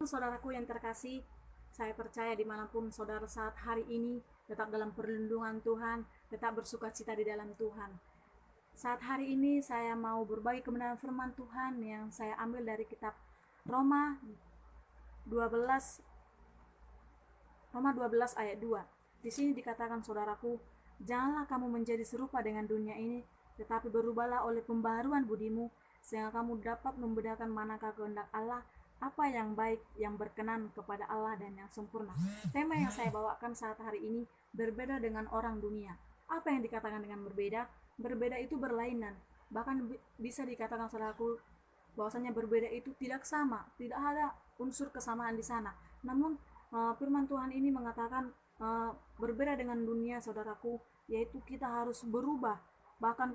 Saudaraku yang terkasih, saya percaya dimanapun saudara saat hari ini tetap dalam perlindungan Tuhan, tetap bersuka cita di dalam Tuhan. Saat hari ini saya mau berbagi kebenaran firman Tuhan yang saya ambil dari kitab Roma 12 Roma 12 ayat 2. Di sini dikatakan, saudaraku, janganlah kamu menjadi serupa dengan dunia ini, tetapi berubahlah oleh pembaharuan budimu, sehingga kamu dapat membedakan manakah kehendak Allah, apa yang baik, yang berkenan kepada Allah, dan yang sempurna. Tema yang saya bawakan saat hari ini berbeda dengan orang dunia. Apa yang dikatakan dengan berbeda? Berbeda itu berlainan. Bahkan bisa dikatakan, saudaraku, bahwasanya berbeda itu tidak sama, tidak ada unsur kesamaan di sana. Namun firman Tuhan ini mengatakan berbeda dengan dunia, saudaraku, yaitu kita harus berubah, bahkan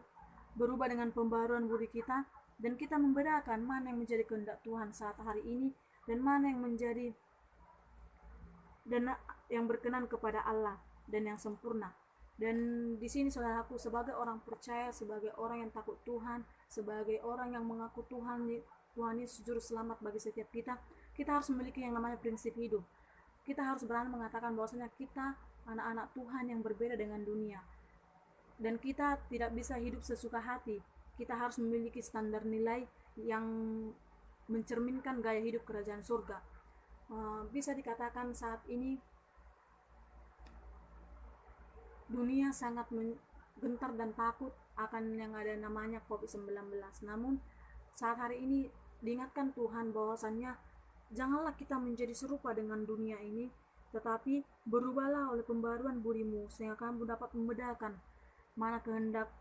berubah dengan pembaruan budi kita, dan kita membedakan mana yang menjadi kehendak Tuhan saat hari ini dan mana yang menjadi dan yang berkenan kepada Allah dan yang sempurna. Dan di sini, saudaraku, sebagai orang percaya, sebagai orang yang takut Tuhan, sebagai orang yang mengaku Tuhan Yesus juru selamat bagi setiap kita, kita harus memiliki yang namanya prinsip hidup. Kita harus berani mengatakan bahwasanya kita anak-anak Tuhan yang berbeda dengan dunia. Dan kita tidak bisa hidup sesuka hati. Kita harus memiliki standar nilai yang mencerminkan gaya hidup kerajaan surga. Bisa dikatakan saat ini dunia sangat gentar dan takut akan yang ada namanya COVID-19. Namun saat hari ini diingatkan Tuhan bahwasannya janganlah kita menjadi serupa dengan dunia ini, tetapi berubahlah oleh pembaruan budimu, sehingga kamu dapat membedakan mana kehendak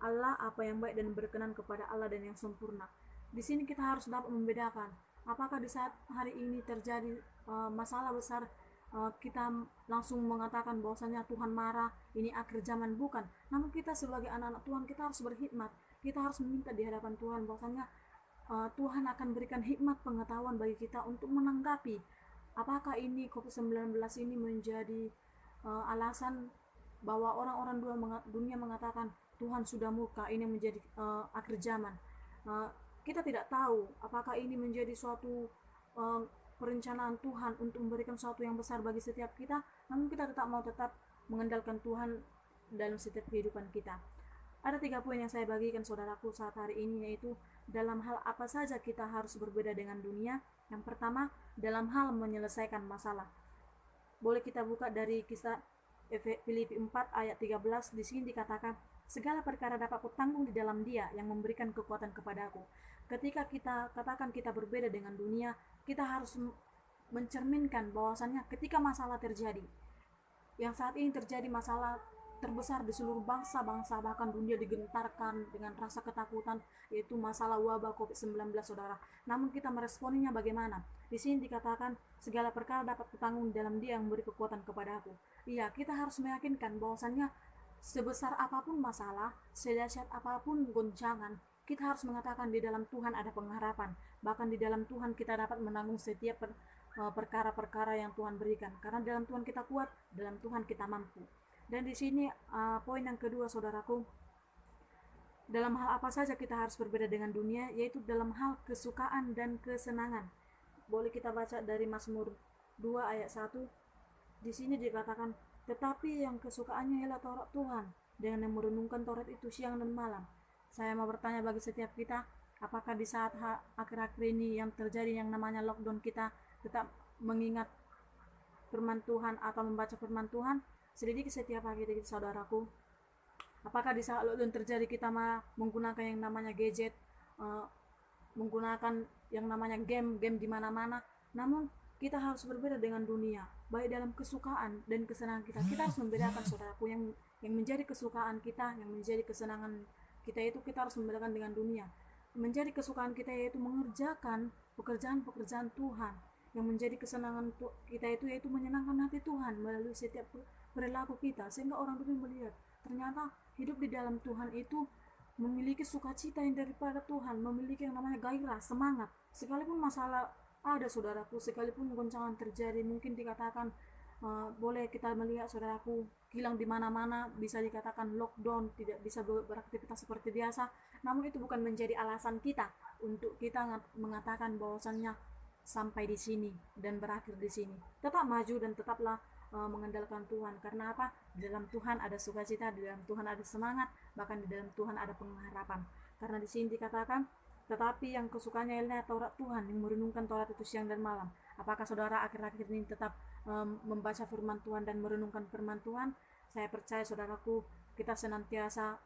Allah, apa yang baik dan berkenan kepada Allah dan yang sempurna. Di sini kita harus dapat membedakan apakah di saat hari ini terjadi masalah besar, kita langsung mengatakan bahwasanya Tuhan marah, ini akhir zaman, bukan. Namun kita sebagai anak-anak Tuhan, kita harus berhikmat, kita harus meminta di hadapan Tuhan bahwasanya Tuhan akan berikan hikmat pengetahuan bagi kita untuk menanggapi apakah ini COVID-19 ini menjadi alasan bahwa orang-orang dunia mengatakan Tuhan sudah murka, ini menjadi akhir zaman. Kita tidak tahu apakah ini menjadi suatu perencanaan Tuhan untuk memberikan sesuatu yang besar bagi setiap kita, namun kita tetap mengandalkan Tuhan dalam setiap kehidupan kita. Ada 3 poin yang saya bagikan, saudaraku, saat hari ini, yaitu dalam hal apa saja kita harus berbeda dengan dunia. Yang pertama, dalam hal menyelesaikan masalah. Boleh kita buka dari kisah Filipi 4 ayat 13. Di sini dikatakan, segala perkara dapat kutanggung di dalam Dia yang memberikan kekuatan kepadaku. Ketika kita katakan kita berbeda dengan dunia, kita harus mencerminkan bahwasannya ketika masalah terjadi, yang saat ini terjadi masalah terbesar di seluruh bangsa-bangsa, bahkan dunia digentarkan dengan rasa ketakutan, yaitu masalah wabah COVID-19, saudara. Namun kita meresponinya bagaimana? Di sini dikatakan segala perkara dapat kutanggung dalam Dia yang memberi kekuatan kepadaku. Iya, kita harus meyakinkan bahwasannya sebesar apapun masalah, sedahsyat apapun goncangan, kita harus mengatakan di dalam Tuhan ada pengharapan. Bahkan di dalam Tuhan kita dapat menanggung setiap perkara-perkara yang Tuhan berikan. Karena dalam Tuhan kita kuat, dalam Tuhan kita mampu. Dan di sini poin yang kedua, saudaraku, dalam hal apa saja kita harus berbeda dengan dunia, yaitu dalam hal kesukaan dan kesenangan. Boleh kita baca dari Mazmur 2 ayat 1. Di sini dikatakan, tetapi yang kesukaannya ialah Taurat Tuhan, dengan yang merenungkan Taurat itu siang dan malam. Saya mau bertanya bagi setiap kita, apakah di saat akhir-akhir ini yang terjadi yang namanya lockdown, kita tetap mengingat firman Tuhan atau membaca firman Tuhan? Selidiki setiap hari kita, saudaraku. Apakah di saat lockdown terjadi kita menggunakan yang namanya gadget, menggunakan yang namanya game di mana-mana? Namun kita harus berbeda dengan dunia, baik dalam kesukaan dan kesenangan kita. Kita harus membedakan, saudaraku, yang menjadi kesukaan kita, yang menjadi kesenangan kita itu kita harus membedakan dengan dunia. Menjadi kesukaan kita yaitu mengerjakan pekerjaan-pekerjaan Tuhan. Yang menjadi kesenangan kita itu yaitu menyenangkan hati Tuhan melalui setiap perilaku kita, sehingga orang dunia melihat ternyata hidup di dalam Tuhan itu memiliki sukacita yang daripada Tuhan, memiliki yang namanya gairah, semangat. Sekalipun masalah ada, saudaraku, sekalipun goncangan terjadi, mungkin dikatakan boleh kita melihat, saudaraku, hilang di mana-mana, bisa dikatakan lockdown, tidak bisa beraktivitas seperti biasa. Namun itu bukan menjadi alasan kita untuk kita mengatakan bahwasannya sampai di sini dan berakhir di sini. Tetap maju dan tetaplah mengandalkan Tuhan. Karena apa? Di dalam Tuhan ada sukacita, di dalam Tuhan ada semangat, bahkan di dalam Tuhan ada pengharapan. Karena di sini dikatakan, tetapi yang kesukanya ialah Taurat Tuhan, yang merenungkan Taurat itu siang dan malam. Apakah saudara akhir-akhir ini tetap membaca firman Tuhan dan merenungkan firman Tuhan? Saya percaya saudaraku, kita senantiasa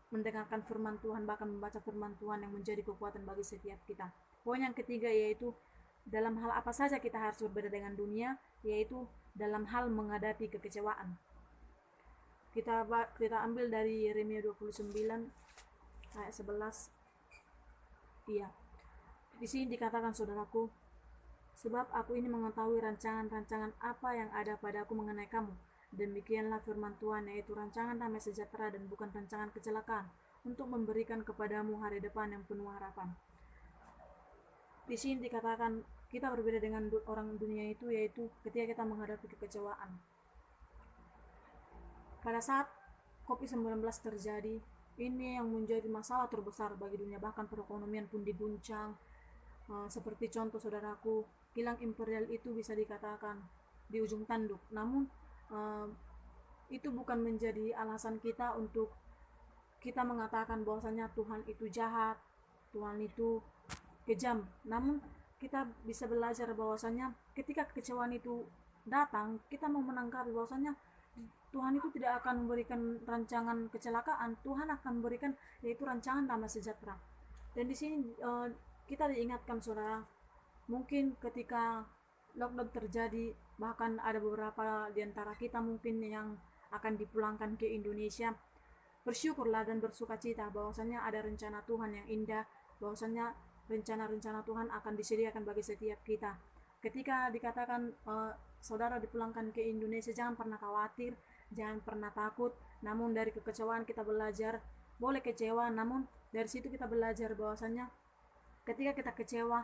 mendengarkan firman Tuhan, bahkan membaca firman Tuhan yang menjadi kekuatan bagi setiap kita. Poin yang ketiga yaitu dalam hal apa saja kita harus berbeda dengan dunia, yaitu dalam hal menghadapi kekecewaan. Kita ambil dari Yeremia 29 ayat 11. Iya. Di sini dikatakan saudaraku, sebab aku ini mengetahui rancangan-rancangan apa yang ada padaku mengenai kamu. Demikianlah firman Tuhan, yaitu rancangan damai sejahtera dan bukan rancangan kecelakaan, untuk memberikan kepadamu hari depan yang penuh harapan. Di sini dikatakan kita berbeda dengan orang dunia itu, yaitu ketika kita menghadapi kekecewaan. Pada saat COVID-19 terjadi, ini yang menjadi masalah terbesar bagi dunia, bahkan perekonomian pun diguncang. Seperti contoh saudaraku, kilang imperial itu bisa dikatakan di ujung tanduk. Namun itu bukan menjadi alasan kita untuk kita mengatakan bahwasanya Tuhan itu jahat, Tuhan itu kejam. Namun kita bisa belajar bahwasanya ketika kekecewaan itu datang, kita mau menanggapi bahwasanya Tuhan itu tidak akan memberikan rancangan kecelakaan, Tuhan akan memberikan yaitu rancangan damai sejahtera. Dan di sini kita diingatkan saudara, mungkin ketika lockdown terjadi, bahkan ada beberapa di antara kita mungkin yang akan dipulangkan ke Indonesia, bersyukurlah dan bersukacita bahwasanya ada rencana Tuhan yang indah, bahwasanya rencana-rencana Tuhan akan disediakan bagi setiap kita. Ketika dikatakan saudara dipulangkan ke Indonesia, jangan pernah khawatir, jangan pernah takut. Namun dari kekecewaan kita belajar, boleh kecewa, namun dari situ kita belajar bahwasanya ketika kita kecewa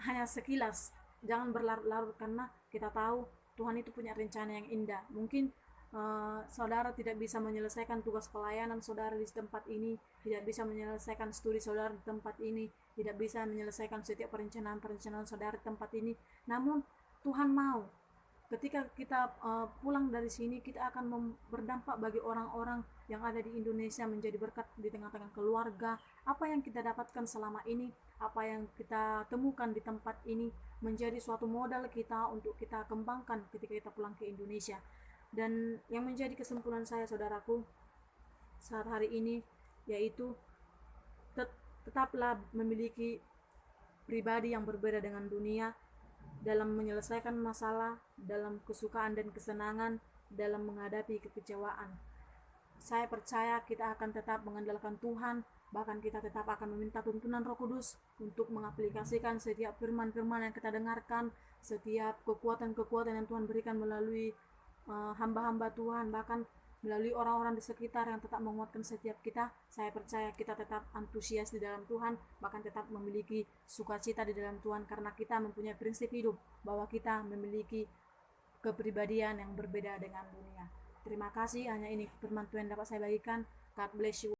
hanya sekilas, jangan berlarut-larut, karena kita tahu Tuhan itu punya rencana yang indah. Mungkin saudara tidak bisa menyelesaikan tugas pelayanan saudara di tempat ini, tidak bisa menyelesaikan studi saudara di tempat ini, tidak bisa menyelesaikan setiap perencanaan saudara di tempat ini. Namun Tuhan mau ketika kita pulang dari sini, kita akan berdampak bagi orang-orang yang ada di Indonesia, menjadi berkat di tengah-tengah keluarga. Apa yang kita dapatkan selama ini, apa yang kita temukan di tempat ini, menjadi suatu modal kita untuk kita kembangkan ketika kita pulang ke Indonesia. Dan yang menjadi kesimpulan saya saudaraku saat hari ini, yaitu tetaplah memiliki pribadi yang berbeda dengan dunia dalam menyelesaikan masalah, dalam kesukaan dan kesenangan, dalam menghadapi kekecewaan. Saya percaya kita akan tetap mengandalkan Tuhan, bahkan kita tetap akan meminta tuntunan Roh Kudus untuk mengaplikasikan setiap firman-firman yang kita dengarkan, setiap kekuatan-kekuatan yang Tuhan berikan melalui hamba-hamba Tuhan, bahkan melalui orang-orang di sekitar yang tetap menguatkan setiap kita. Saya percaya kita tetap antusias di dalam Tuhan, bahkan tetap memiliki sukacita di dalam Tuhan, karena kita mempunyai prinsip hidup bahwa kita memiliki kepribadian yang berbeda dengan dunia. Terima kasih, hanya ini firman Tuhan dapat saya bagikan. God bless you.